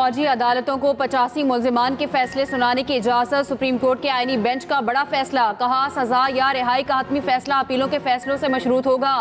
फौजी अदालतों को 85 मुल्जिमान के फैसले सुनाने की इजाज़त। सुप्रीम कोर्ट के आईनी बेंच का बड़ा फैसला। कहा, सजा या रिहाई का हतमी फैसला अपीलों के फैसलों से मशरूत होगा।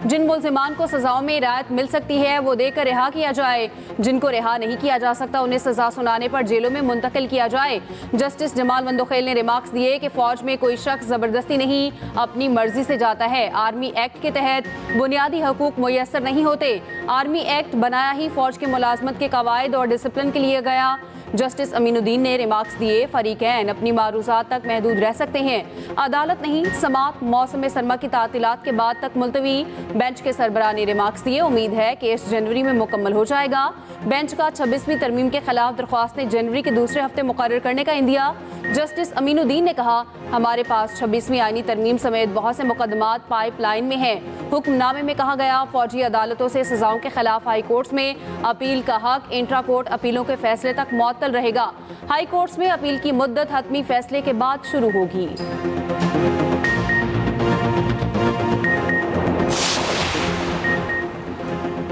जिन मुल्जिमान को सजाओं में रियायत मिल सकती है वो देकर रिहा किया जाए। जिनको रिहा नहीं किया जा सकता उन्हें सजा सुनाने पर जेलों में मुंतकिल किया जाए। जस्टिस जमाल मंदोखेल ने रिमार्क्स दिए कि फौज में कोई शख्स जबरदस्ती नहीं, अपनी मर्जी से जाता है। आर्मी एक्ट के तहत बुनियादी हकूक मुयस्सर नहीं होते। आर्मी एक्ट बनाया ही फौज के मुलाजमत के कवायद और डिसिप्लिन के लिए गया। जस्टिस अमीनुद्दीन ने रिमार्क्स दिए, फरीकैन अपनी मारूजात तक महदूद रह सकते हैं। अदालत नहीं, समात मौसम सरमा की तातीलात के बाद तक मुलतवी। बेंच के सरबराह ने रिमार्क्स दिए, उम्मीद है कि इस जनवरी में मुकम्मल हो जाएगा। बेंच का 26वीं तरमीम के खिलाफ दरख्वास्तें जनवरी के दूसरे हफ्ते मुकर्रर करने का इंदिया। जस्टिस अमीनुद्दीन ने कहा, हमारे पास 26वीं आईनी तरमीम समेत बहुत से मुकदमात पाइपलाइन में हैं। हुक्मनामे में कहा गया, फौजी अदालतों से सजाओं के खिलाफ हाई कोर्ट्स में अपील का हक इंट्रा कोर्ट अपीलों के फैसले तक मुअत्तल रहेगा। हाई कोर्ट्स में अपील की मुद्दत हतमी फैसले के बाद शुरू होगी।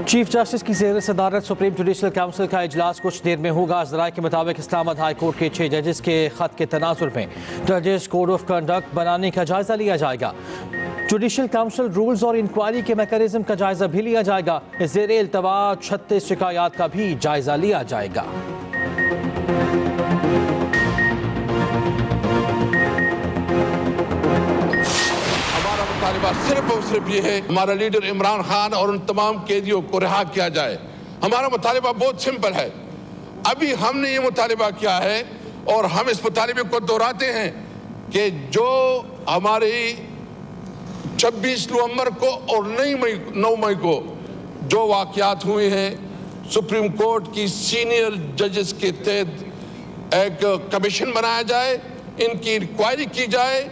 चीफ जस्टिस की ज़ेर सदारत सुप्रीम जुडिशल काउंसिल का इजलास कुछ देर में होगा। ज़राए के मुताबिक इस्लामाबाद हाई कोर्ट के 6 जजेस के खत के तनाजुर में जजेस कोड ऑफ कंडक्ट बनाने का जायजा लिया जाएगा। जुडिशल काउंसिल रूल्स और इंक्वायरी के मैकेनिज्म का जायजा भी लिया जाएगा। ज़ेर इल्तवा 36 शिकायत का भी जायजा लिया जाएगा। सिर्फ और सिर्फ ये है, हमारा लीडर इमरान खान और उन तमाम कैदियों को रिहा किया जाए। हमारा मुतालिबा बहुत सिंपल है। अभी हमने ये मुतालिबा किया है और हम इस मुतालिबे को दोहराते हैं कि जो हमारी 26 नवंबर को और 9 मई को जो वाक़यात हुए हैं, सुप्रीम कोर्ट की सीनियर जजेस के तहत एक कमीशन बनाया जाए, इनकी इंक्वायरी की जाए,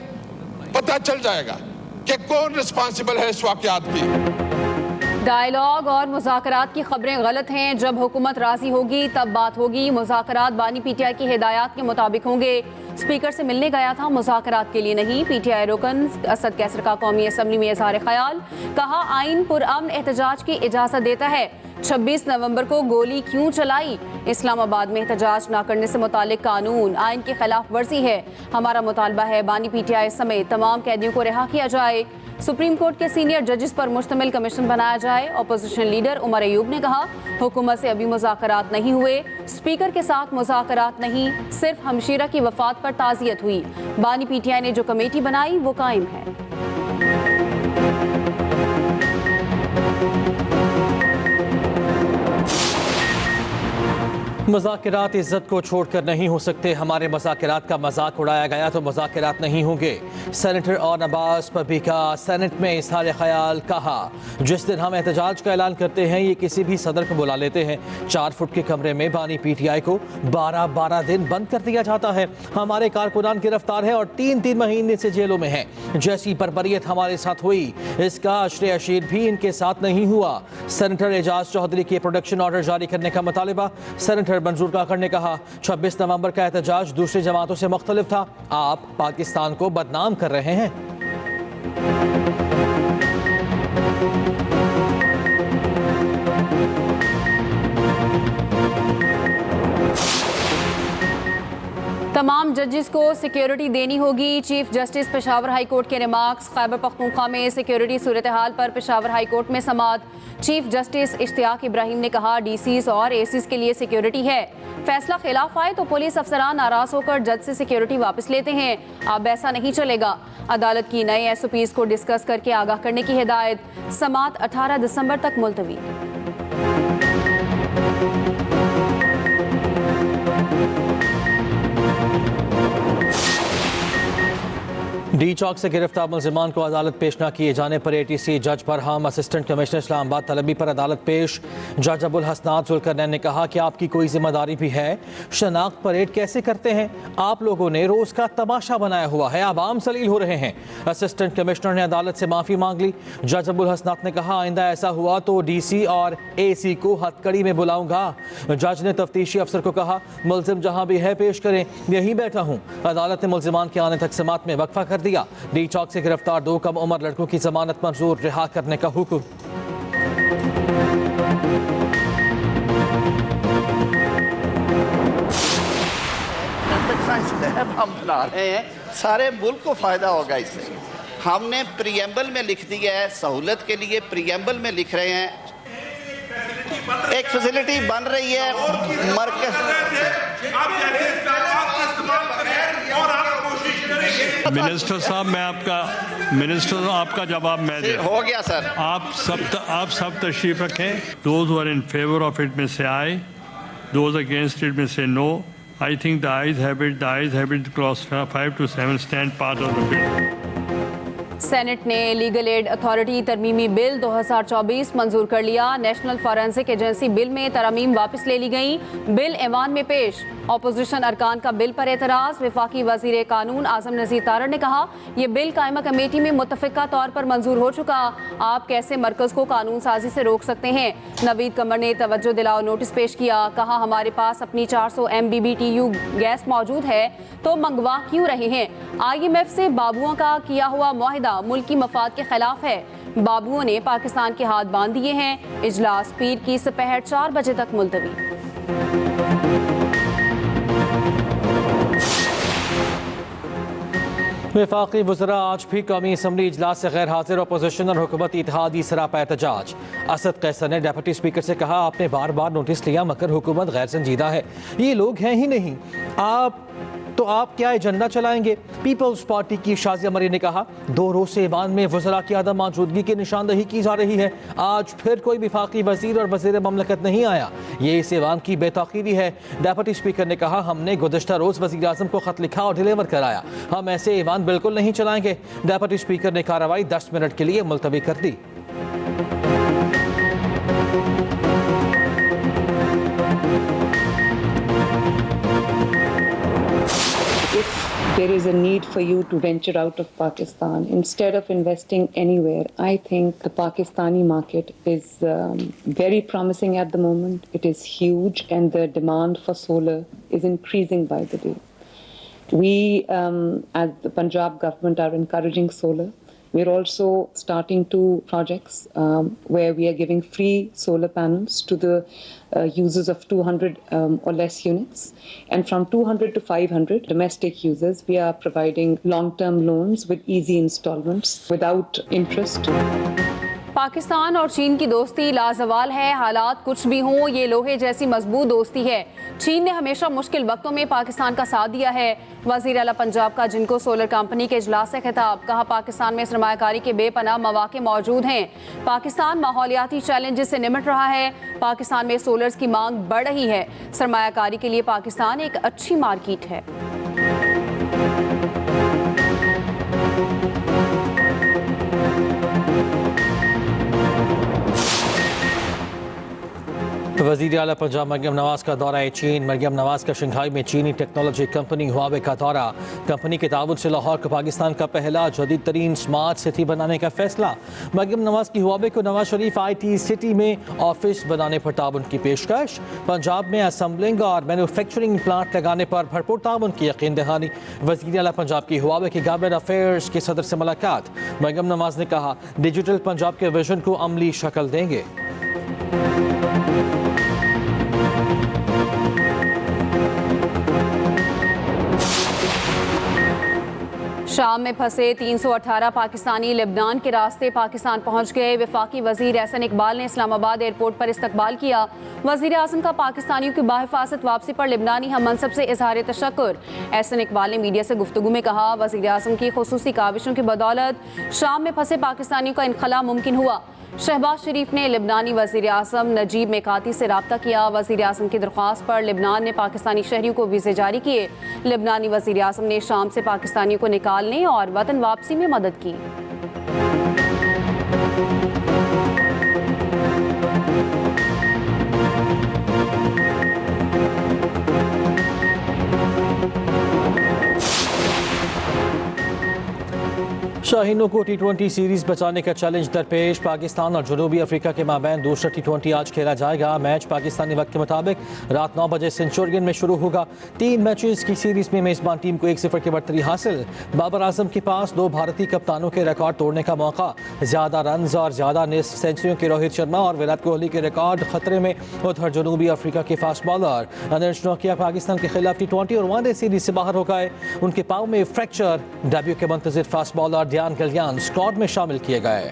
पता चल जाएगा कि कौन रिस्पॉन्सिबल है इस वाक़यात की। डायलॉग और मुज़ाकरात की खबरें गलत हैं। जब हुकूमत राजी होगी तब बात होगी। मुज़ाकरात बानी पीटीआई की हिदायत के मुताबिक होंगे। स्पीकर से मिलने गया था, मुज़ाकरात के लिए नहीं। पीटीआई रुकन असद कैसर का कौमी असम्बली में इज़हार ख्याल। कहा, आइन पुरअमन एहतजाज की इजाज़त देता है। 26 नवंबर को गोली क्यों चलाई? इस्लामाबाद में एहतजाज न करने से मुतालिक कानून आइन की खिलाफ वर्जी है। हमारा मुतालबा है बानी पीटीआई समेत तमाम कैदियों को रिहा किया जाए। सुप्रीम कोर्ट के सीनियर जजेस पर मुश्तमिल कमीशन बनाया जाए। अपोजिशन लीडर उमर अयूब ने कहा, हुकूमत से अभी मुज़ाकरात नहीं हुए। स्पीकर के साथ मुज़ाकरात नहीं, सिर्फ हमशीरा की वफात पर ताज़ियत हुई। बानी पीटीआई ने जो कमेटी बनाई वो कायम है। मुज़ाकरात इज्जत को छोड़कर नहीं हो सकते। हमारे मुज़ाकरात का मजाक उड़ाया गया तो मुज़ाकरात नहीं होंगे। सेनेटर और नवाज पब्बी का सेनेट में इज़हार ख्याल। कहा, जिस दिन हम एहतजाज का ऐलान करते हैं ये किसी भी सदर को बुला लेते हैं। 4 फुट के कमरे में बानी पीटीआई को 12-12 दिन बंद कर दिया जाता है। हमारे कारकुनान गिरफ्तार है और 3-3 महीने से जेलों में हैं। जैसी बर्बरियत हमारे साथ हुई इसका अशरे अशीर भी इनके साथ नहीं हुआ। सेनेटर एजाज चौधरी के प्रोडक्शन ऑर्डर जारी करने का मुतालिबा। सेनेटर मंजूर काकर ने कहा, 26 नवंबर का एहतजाज दूसरी जमातों से मुख्तलिफ था। आप पाकिस्तान को बदनाम कर रहे हैं। तमाम जजेस को सिक्योरिटी देनी होगी। Chief justice Peshawar high court के रिमार्क्स। खैबर पख्तूनख्वा में सिक्योरिटी सूरत हाल पर पेशावर हाई कोर्ट में समाअत। चीफ जस्टिस इश्तियाक इब्राहिम ने कहा, डीसीज और एसीज के लिए सिक्योरिटी है। फैसला खिलाफ आए तो पुलिस अफसरान नाराज होकर जज से सिक्योरिटी वापस लेते हैं। अब ऐसा नहीं चलेगा। अदालत की नए एसओपीज को डिस्कस करके आगाह करने की हिदायत। समाअत 18 दिसंबर तक मुलतवी। डी चौक से गिरफ्तार मुल्जिमान को अदालत पेश न किए जाने पर एटीसी जज बरहम असिस्टेंट कमिश्नर इस्लामाबाद तलबी पर अदालत पेश। जज अबुल हसनात जुल्करनैन ने कहा कि आपकी कोई जिम्मेदारी भी है। शनाख्त परेड कैसे करते हैं? आप लोगों ने रोज का तमाशा बनाया हुआ है, आवाम सलील हो रहे हैं। असिस्टेंट कमिश्नर ने अदालत से माफ़ी मांग ली। जज अबुल हसनात ने कहा, आइंदा ऐसा हुआ तो डीसी और एसी को हथकड़ी में बुलाऊंगा। जज ने तफ्तीशी अफसर को कहा, मुल्जिम जहां भी है पेश करें, यहीं बैठा हूं। अदालत ने मुल्जिमान के आने तक समाअत में वक्फा कर दिया। डी चौक से गिरफ्तार 2 कम उम्र लड़कों की जमानत मंजूर, रिहा करने का हुक्म। साइंस लैब हम बना रहे हैं, सारे मुल्क को फ़ायदा होगा इससे। हमने प्रीएम्बल में लिख दिया है, सहूलत के लिए प्रीएम्बल में लिख रहे हैं, एक फैसिलिटी बन रही है मरकज। मिनिस्टर साहब आपका जवाब मैं दे हो गया सर। आप सब तशरीफ रखें। Those who are in favour of it may say aye, those against it may say no. I think the ayes have it clause 5 to 7 stand part of the bill. Senate ने legal aid authority तरमीमी bill 2024 मंजूर कर लिया। National forensic agency bill में तरमीम वापस ले ली गई। बिल ऐवान में पेश। ऑपोजिशन अरकान का बिल पर एतराज़। वफाकी वज़ीर कानून आज़म नज़ीर तारड़ ने कहा, यह बिल कायमा कमेटी में मुत्तफ़िका तौर पर मंजूर हो चुका, आप कैसे मरकज़ को कानून साजी से रोक सकते हैं। नवीद कमर ने तवज्जो दिलाओ नोटिस पेश किया। कहा, हमारे पास अपनी 400 MBBTU गैस मौजूद है तो मंगवा क्यों रहे हैं। IMF से बाबुओं का किया हुआ मुआहिदा मुल्की मफाद के खिलाफ है। बाबुओं ने पाकिस्तान के हाथ बांध दिए हैं। इजलास पीर की दोपहर 4 बजे तक मुलतवी। वफाकी वज़रा आज भी कौमी असम्बली इजलास से गैर हाजिर। अपोजिशन और हुकूमती इत्तेहादी सरापा एहतजाज। असद कैसर ने डिप्टी स्पीकर से कहा, आपने बार बार नोटिस लिया मगर हुकूमत गैर संजीदा है, ये लोग हैं ही नहीं, आप क्या एजेंडा चलाएंगे। पीपल्स पार्टी की शाज़िया मरी ने कहा, 2 रोज़ से ईवान में वज़रा की आदम मौजूदगी की निशानदही की जा रही है। आज फिर कोई वफाकी वज़ीर और वज़ीर ममलकत नहीं आया, ये इस ईवान की बेतौकीरी है। डिप्टी स्पीकर ने कहा, हमने गुज़श्ता रोज़ वज़ीर आज़म को ख़त लिखा और डिलीवर कराया, हम ऐसे ईवान बिल्कुल नहीं चलाएंगे। डिप्टी स्पीकर ने कार्रवाई 10 मिनट के लिए मुलतवी कर दी। There is a need for you to venture out of Pakistan. Instead of investing anywhere, I think the Pakistani market is very promising at the moment. It is huge and the demand for solar is increasing by the day. We, as the Punjab government, are encouraging solar. We're also starting 2 projects where we are giving free solar panels to the users of 200 or less units. And from 200 to 500 domestic users, we are providing long-term loans with easy installments without interest. Pakistan और चीन की दोस्ती लाजवाल है। हालात कुछ भी हों, ये लोहे जैसी मजबूत दोस्ती है। चीन ने हमेशा मुश्किल वक्तों में पाकिस्तान का साथ दिया है। वज़ीर आला पंजाब का जिनको सोलर कंपनी के इजलास से खिताब। कहा, पाकिस्तान में सरमायाकारी के बेपनाह मौके मौजूद हैं। पाकिस्तान माहौलियाती चैलेंजेस से निमट रहा है। पाकिस्तान में सोलर्स की मांग बढ़ रही है। सरमायाकारी के लिए पाकिस्तान एक अच्छी मार्केट है। वज़ीर आला पंजाब मरियम नवाज़ का दौरा चीन। मरियम नवाज़ का शंघाई में चीनी टेक्नोलॉजी कंपनी हुआवे का दौरा। कंपनी के ताउन से लाहौर को पाकिस्तान का पहला जदीद तरीन स्मार्ट सिटी बनाने का फैसला। मरियम नवाज़ की हुआवे को नवाज शरीफ IT सिटी में ऑफिस बनाने पर ताउन की पेशकश। पंजाब में असम्बलिंग और मैन्युफैक्चरिंग प्लांट लगाने पर भरपूर ताउन की यकीन दहानी। वज़ीर आला पंजाब की हुआवे की गवर्नमेंट अफेयर्स के सदर से मुलाकात। मरियम नवाज़ ने कहा, डिजिटल पंजाब के विजन को अमली शक्ल देंगे। शाम में फंसे 318 पाकिस्तानी लेबनान के रास्ते पाकिस्तान पहुंच गए। वफाकी वजीर एहसन इकबाल ने इस्लामाबाद एयरपोर्ट पर इस्तकबाल किया। वजीर आज़म का पाकिस्तानियों की बाहिफाजत वापसी पर लेबनानी हम मनसब से इजहार तशक्कुर। एहसन इकबाल ने मीडिया से गुफ्तगू में कहा, वजीर आज़म की खुसूसी काविशों की बदौलत शाम में फंसे पाकिस्तानियों का इनखला मुमकिन हुआ। शहबाज शरीफ ने लेबनानी वज़ीर आज़म नजीब मेकाती से रब्ता किया। वज़ीर आज़म की दरख्वास्त पर लेबनान ने पाकिस्तानी शहरियों को वीज़े जारी किए। लेबनानी वज़ीर आज़म ने शाम से पाकिस्तानियों को निकालने और वतन वापसी में मदद की। शाहीनों को T20 सीरीज बचाने का चैलेंज दरपेश। पाकिस्तान और जनूबी अफ्रीका के माबैन दूसरा T20 आज खेला जाएगा। मैच पाकिस्तानी वक्त के मुताबिक रात 9 बजे सेंचुरियन में शुरू होगा। 3 मैचेस की सीरीज में मेजबान टीम को 1-0 की बढ़तरी हासिल। बाबर आजम के पास 2 भारतीय कप्तानों के रिकॉर्ड तोड़ने का मौका। ज्यादा रन और ज्यादा निस्फ सेंचुरियों के रोहित शर्मा और विराट कोहली के रिकॉर्ड खतरे में। उधर जनूबी अफ्रीका के फास्ट बॉलर अनिश नोकिया पाकिस्तान के खिलाफ T20 और वनडे सीरीज से बाहर हो गए। उनके पांव में फ्रैक्चर। डेब्यू के मुंतजिर फास्ट बॉलर डियान गलियान स्क्वाड में शामिल किए गए।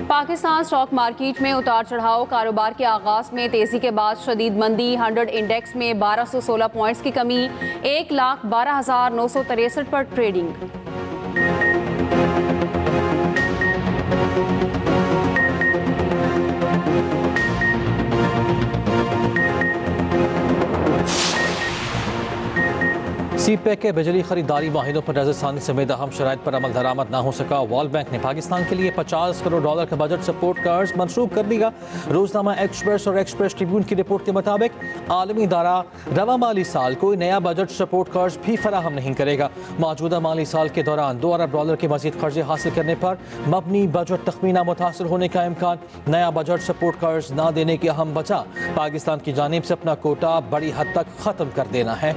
पाकिस्तान स्टॉक मार्केट में उतार चढ़ाव। कारोबार के आगाज में तेजी के बाद शदीद मंदी। 100 इंडेक्स में 1216 पॉइंट्स की कमी। 1,12,963 पर ट्रेडिंग। सीपेक के बिजली खरीदारी माहिरों पर नजरसानी समेत अहम शराइत पर अमल दरामद ना हो सका। वर्ल्ड बैंक ने पाकिस्तान के लिए $50 करोड़ का बजट सपोर्ट कर्ज मंसूब कर दिया। रोजनामा एक्सप्रेस और एक्सप्रेस ट्रिब्यून की रिपोर्ट के मुताबिक आलमी इदारा रवा माली साल कोई नया बजट सपोर्ट कर्ज भी फराहम नहीं करेगा। मौजूदा माली साल के दौरान $2 अरब के मजीद कर्जे हासिल करने पर मबनी बजट तखमीना मुतासर होने का इम्कान। नया बजट सपोर्ट कर्ज न देने की अहम वजह पाकिस्तान की जानिब से अपना कोटा बड़ी हद तक खत्म कर देना है।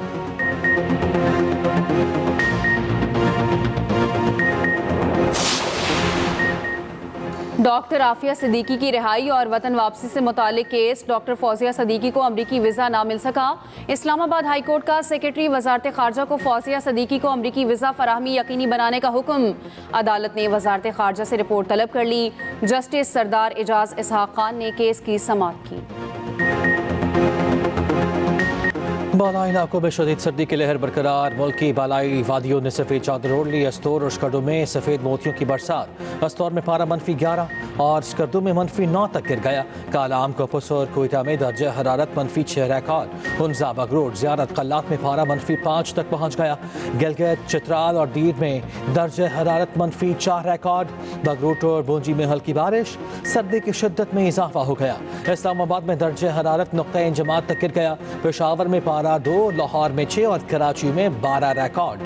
डॉक्टर आफिया सिद्दीकी की रिहाई और वतन वापसी से मुतालिक केस। डॉक्टर फौजिया सिद्दीकी को अमरीकी वीज़ा ना मिल सका। इस्लामाबाद हाई कोर्ट का सेक्रेटरी वजारत खारजा को फौजिया सिद्दीकी को अमरीकी वीज़ा फराहमी यकीनी बनाने का हुक्म। अदालत ने वजारत खारजा से रिपोर्ट तलब कर ली। जस्टिस सरदार एजाज इसहाक खान ने केस की समाअत की। बालाई इलाकों में शदीद सर्दी की लहर बरकरार। मुल्क की बालाई वादियों ने सफ़ेद चादर ओढ़ ली। अस्तौर और स्कर्दों में सफ़ेद मोतियों की बरसात। अस्तौर में पारा -11 और स्कर्दों में -9 तक गिर गया। कालाम कपुस और कोयटा में दर्जा हरारत -6 रिकॉर्ड। हुंजा बगरोट ज़ियारत कल्लात में पारा -5 तक पहुँच गया। गिलगित चित्राल और दीर में दर्जा हरारत -4 रिकॉर्ड। बगरोट और बूंजी में हल्की बारिश। सर्दी की शिद्दत में इजाफा हो गया। इस्लामाबाद में दर्जा हरारत नुक्ता इंजमात तक गिर गया। पेशावर में पारा 2, लाहौर में 6 और कराची में 12 रिकॉर्ड।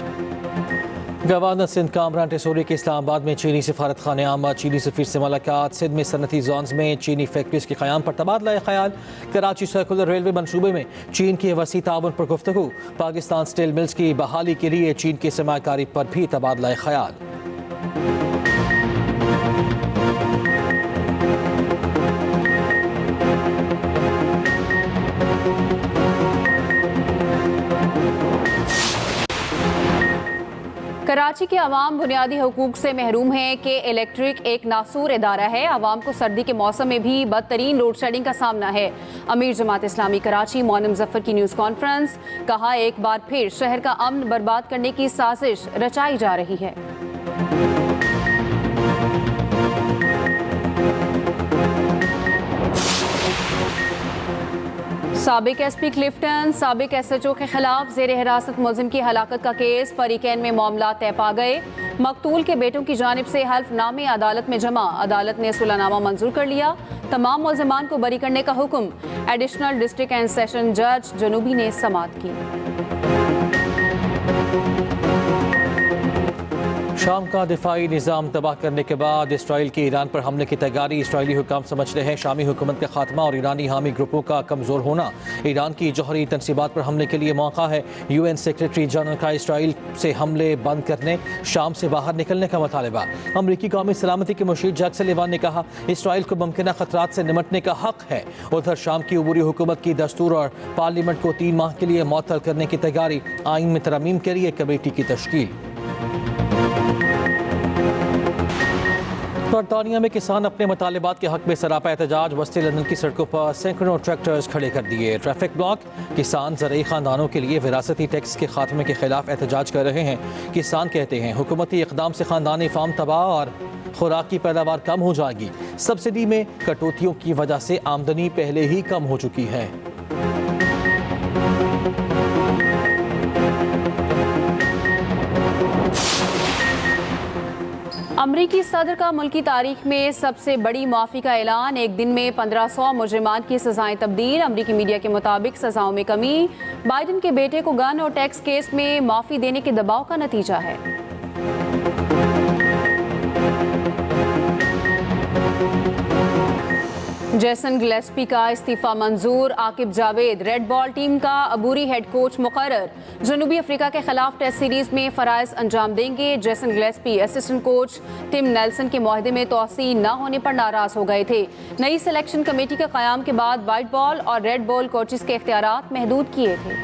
गवर्नर सिंध कामरान टेसोरी के इस्लामाबाद में चीनी सफारत खाने आमद। चीनी सफीर से मुलाकात। सिंध में सनती जोन्स में चीनी फैक्ट्रीज के क़याम पर तबादला ख्याल। कराची सर्कुलर रेलवे मनसूबे में चीन के वसी ताउन पर गुफ्तगू। पाकिस्तान स्टील मिल्स की बहाली के लिए चीन की सरमाकारी पर भी तबादला ख्याल। कराची के अवाम बुनियादी हुकूक से महरूम है कि इलेक्ट्रिक एक नासूर इदारा है। अवाम को सर्दी के मौसम में भी बदतरीन लोड शेडिंग का सामना है। अमीर जमात इस्लामी कराची मोनम जफर की न्यूज़ कॉन्फ्रेंस। कहा, एक बार फिर शहर का अमन बर्बाद करने की साजिश रचाई जा रही है। साबिक एसपी क्लिफ्टन, साबिक SHO के खिलाफ जेर हिरासत मुलजिम की हलाकत का केस। फरीकैन में मामला तय पा गए। मकतूल के बेटों की जानिब से हल्फनामे अदालत में जमा। अदालत ने सुलहनामा मंजूर कर लिया। तमाम मुलजिमान को बरी करने का हुक्म। एडिशनल डिस्ट्रिक्ट एंड सेशन जज जनूबी ने समाअत की। शाम का दिफाई निज़ाम तबाह करने के बाद इसराइल के ईरान पर हमले की तैयारी। इसराइली हुकाम समझते हैं शामी हुकूमत का खात्मा और ईरानी हामी ग्रुपों का कमज़ोर होना ईरान की जौहरी तनसीबात पर हमले के लिए मौका है। UN सेक्रेटरी जनरल का इसराइल से हमले बंद करने, शाम से बाहर निकलने का मुतालबा। अमरीकी कौमी सलामती के मुशीर जैक सलीवान ने कहा, इसराइल को मुमकिन खतरात से निमटने का हक है। उधर शाम की अबूरी हुकूमत की दस्तूर और पार्लियामेंट को 3 माह के लिए मुअत्तल करने की तैयारी। आइन में तरमीम के लिए कमेटी की तश्कील। बरतानिया में किसान अपने मुतालिबात के हक में सरापा एहतजाज। वस्ती लंदन की सड़कों पर सैकड़ों ट्रैक्टर्स खड़े कर दिए। Traffic block. किसान ज़रई ख़ानदानों के लिए विरासती टैक्स के खात्मे के खिलाफ एहतजाज कर रहे हैं। किसान कहते हैं हुकूमती इक़दाम से ख़ानदानी फार्म तबाह और खुराक की पैदावार कम हो जाएगी। सब्सिडी में कटौतियों की वजह से आमदनी पहले ही कम हो चुकी है। अमरीकी सदर का मुल्की तारीख में सबसे बड़ी माफ़ी का ऐलान। एक दिन में 1500 मुजरिमान की सजाएं तब्दील। अमरीकी मीडिया के मुताबिक सजाओं में कमी बाइडन के बेटे को गन और टैक्स केस में माफ़ी देने के दबाव का नतीजा है। जेसन गिलेस्पी का इस्तीफा मंजूर। Aqib Javed red ball team का अबूरी हेड कोच मुकर्रर। जनूबी अफ्रीका के खिलाफ टेस्ट सीरीज में फ़राइज़ अंजाम देंगे। Jason Gillespie assistant coach Tim Nelson के मुआहदे में तोसी न होने पर नाराज़ हो गए थे। नई सिलेक्शन कमेटी के क़याम के बाद वाइट बॉल और रेड बॉल कोचेस के इख्तियारात महदूद किए थे।